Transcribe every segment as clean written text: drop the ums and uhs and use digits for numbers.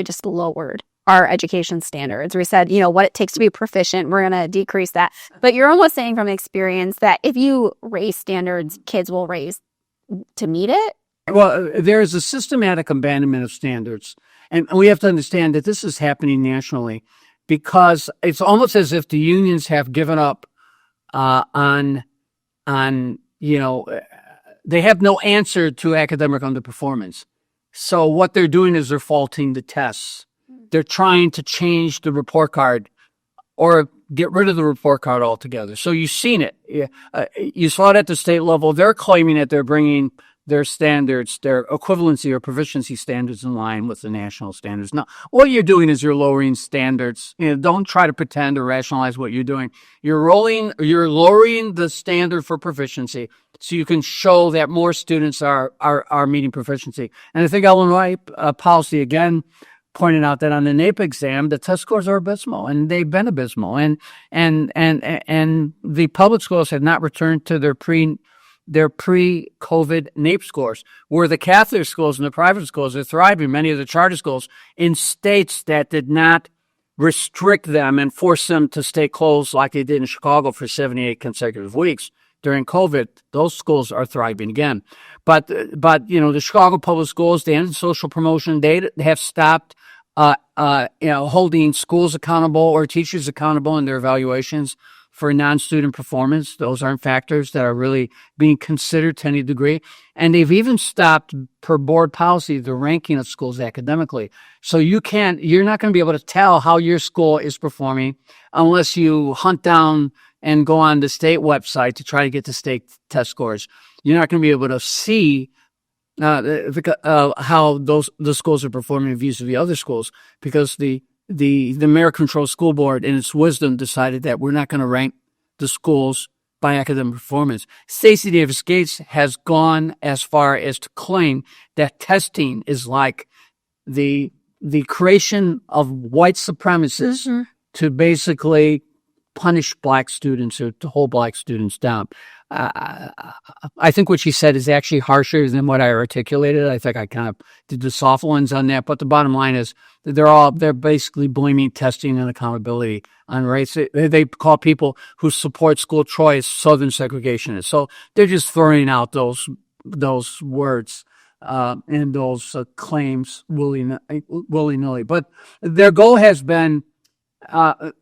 Illinois just lowered our education standards. We said, what it takes to be proficient, we're going to decrease that. But you're almost saying from experience that if you raise standards, kids will raise to meet it? Well, there is a systematic abandonment of standards. And we have to understand that this is happening nationally because it's almost as if the unions have given up on they have no answer to academic underperformance. So what they're doing is they're faulting the tests. They're trying to change the report card or get rid of the report card altogether. So you've seen it. You saw it at the state level. They're claiming that they're bringing their standards, their equivalency or proficiency standards in line with the national standards. Now, what you're doing is you're lowering standards. Don't try to pretend or rationalize what you're doing. You're lowering the standard for proficiency so you can show that more students are meeting proficiency. And I think Illinois policy, again, pointed out that on the NAEP exam, the test scores are abysmal, and they've been abysmal. And the public schools have not returned to their pre-COVID NAEP scores, where the Catholic schools and the private schools are thriving, many of the charter schools, in states that did not restrict them and force them to stay closed like they did in Chicago for 78 consecutive weeks during COVID. Those schools are thriving again. But the Chicago public schools, they ended social promotion. They have stopped holding schools accountable or teachers accountable in their evaluations for non-student performance. Those aren't factors that are really being considered to any degree. And they've even stopped, per board policy, the ranking of schools academically. So you're not going to be able to tell how your school is performing unless you hunt down and go on the state website to try to get the state test scores. You're not going to be able to see how the schools are performing vis-a-vis other schools because the Mayor Control School Board, in its wisdom, decided that we're not going to rank the schools by academic performance. Stacey Davis Gates has gone as far as to claim that testing is like the creation of white supremacists to basically punish black students or to hold black students down. I think what she said is actually harsher than what I articulated. I think I kind of did the soft ones on that, but the bottom line is they're basically blaming testing and accountability on race. They call people who support school choice Southern segregationists. So they're just throwing out those words and those claims willy-nilly. But their goal has been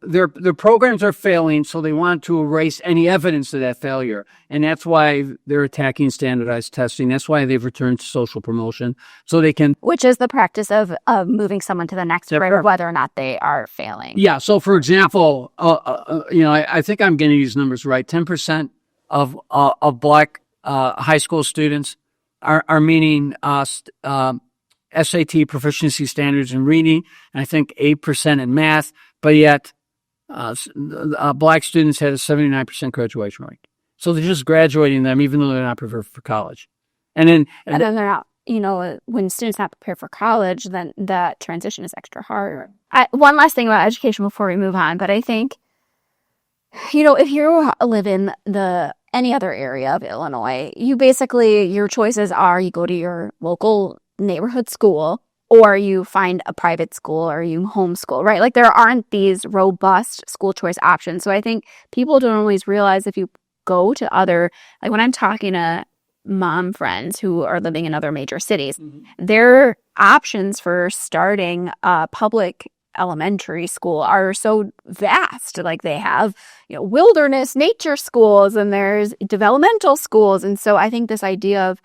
their programs are failing, so they want to erase any evidence of that failure. And that's why they're attacking standardized testing. That's why they've returned to social promotion, so they can... Which is the practice of moving someone to the next grade, whether or not they are failing. Yeah, so for example, I think I'm getting these numbers right. 10% of black high school students are meeting SAT proficiency standards in reading, and I think 8% in math. But yet, black students had a 79% graduation rate. So they're just graduating them, even though they're not prepared for college. And then they're not, when students not prepared for college, then that transition is extra hard. One last thing about education before we move on, but I think, if you live in any other area of Illinois, your choices are you go to your local neighborhood school, or you find a private school, or you homeschool, right? Like there aren't these robust school choice options. So I think people don't always realize if you go to like when I'm talking to mom friends who are living in other major cities, their options for starting a public elementary school are so vast. Like they have, wilderness nature schools and there's developmental schools. And so I think this idea of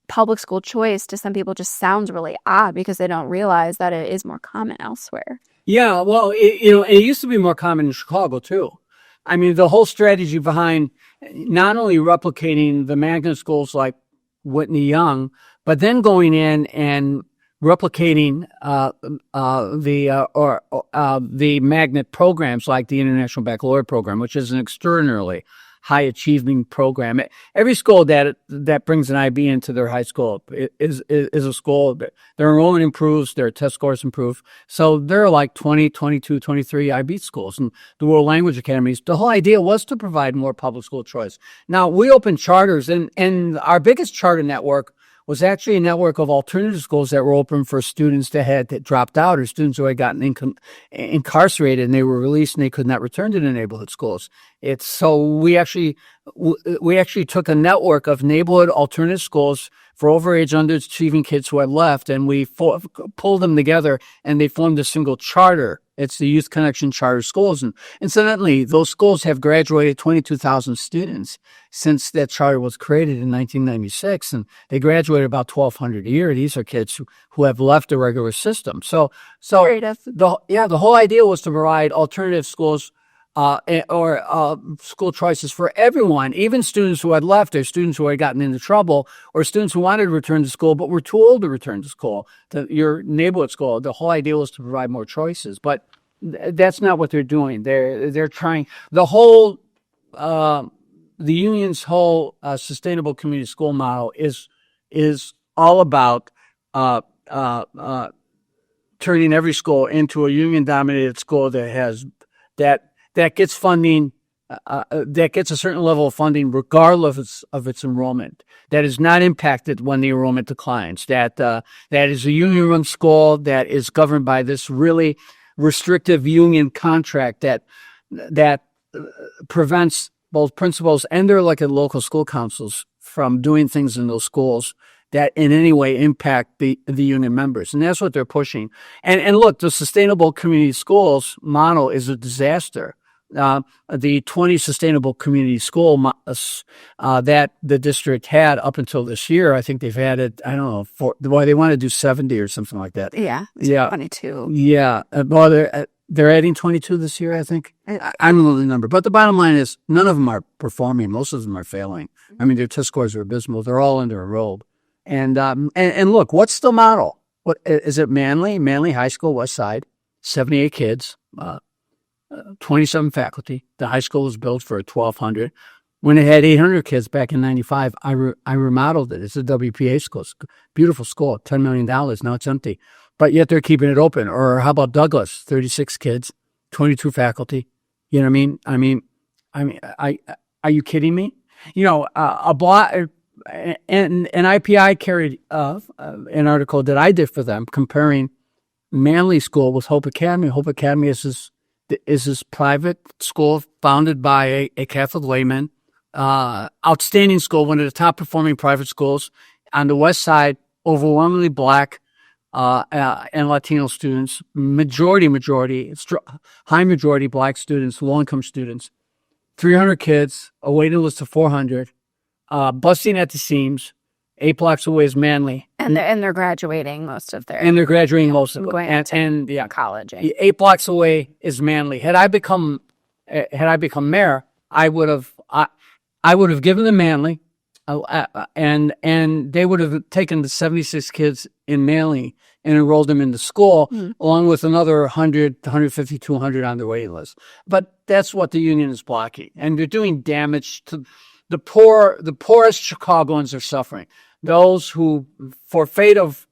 public school choice to some people just sounds really odd because they don't realize that it is more common elsewhere. Yeah, well, it used to be more common in Chicago too. I mean, the whole strategy behind not only replicating the magnet schools like Whitney Young, but then going in and replicating the magnet programs like the International Baccalaureate program, which is an extraordinarily high achieving program. Every school that brings an IB into their high school is a school. Their enrollment improves, their test scores improve. So there are like 20, 22, 23 IB schools and the World Language Academies. The whole idea was to provide more public school choice. Now we opened charters and our biggest charter network was actually a network of alternative schools that were open for students that dropped out, or students who had gotten incarcerated and they were released and they could not return to the neighborhood schools. We actually took a network of neighborhood alternative schools for overage, underachieving kids who had left, and we pulled them together, and they formed a single charter. It's the Youth Connection Charter Schools. And incidentally, those schools have graduated 22,000 students since that charter was created in 1996, and they graduated about 1,200 a year. These are kids who have left the regular system. So the whole idea was to provide alternative schools or school choices for everyone, even students who had left, or students who had gotten into trouble, or students who wanted to return to school but were too old to return to school, your neighborhood school. The whole idea was to provide more choices, but that's not what they're doing. They're trying the union's whole sustainable community school model is all about turning every school into a union-dominated school that gets funding, that gets a certain level of funding regardless of its enrollment, that is not impacted when the enrollment declines, that is a union-run school that is governed by this really restrictive union contract that prevents both principals and their elected local school councils from doing things in those schools that in any way impact the union members. And that's what they're pushing. And look, the sustainable community schools model is a disaster. The 20 sustainable community school that the district had up until this year, I think they've added, I don't know, they want to do 70 or something like that. Yeah. Yeah. 22. Yeah. Well, they're adding 22 this year, I think. I don't know the number. But the bottom line is none of them are performing. Most of them are failing. I mean, their test scores are abysmal. They're all under-enrolled. And look, what's the model? What is it? Manly High School, West Side, 78 kids, 27 faculty. The high school was built for 1,200. When it had 800 kids back in 95, I remodeled it. It's a WPA school. It's a beautiful school, $10 million. Now it's empty. But yet they're keeping it open. Or how about Douglas? 36 kids, 22 faculty. You know what I mean? Are you kidding me? You know, and IPI carried an article that I did for them comparing Manly School with Hope Academy. Hope Academy is this private school founded by a Catholic layman, outstanding school, one of the top performing private schools on the West Side, overwhelmingly Black and Latino students, high majority Black students, low income students, 300 kids, a waiting list of 400, busting at the seams. 8 blocks away is Manly, and they're graduating most of their. And they're graduating most of them. Going and yeah, college. 8 blocks away is Manly. Had I become mayor, I would have given them Manly, and they would have taken the 76 kids in Manly and enrolled them in the school, along with another 100, 150, 200 on their waiting list. But that's what the union is blocking, and they're doing damage to the poor. The poorest Chicagoans are suffering. Those who, for fate of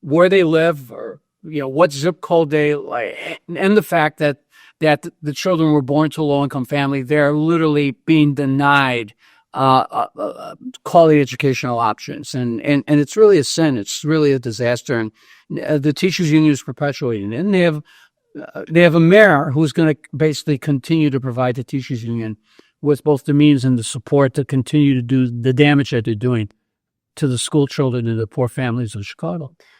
where they live, or what zip code they like, and the fact that the children were born to a low-income family, they're literally being denied quality educational options, and it's really a sin. It's really a disaster, and the teachers union is perpetuating it. And they have a mayor who's going to basically continue to provide the teachers union with both the means and the support to continue to do the damage that they're doing to the school children and the poor families of Chicago.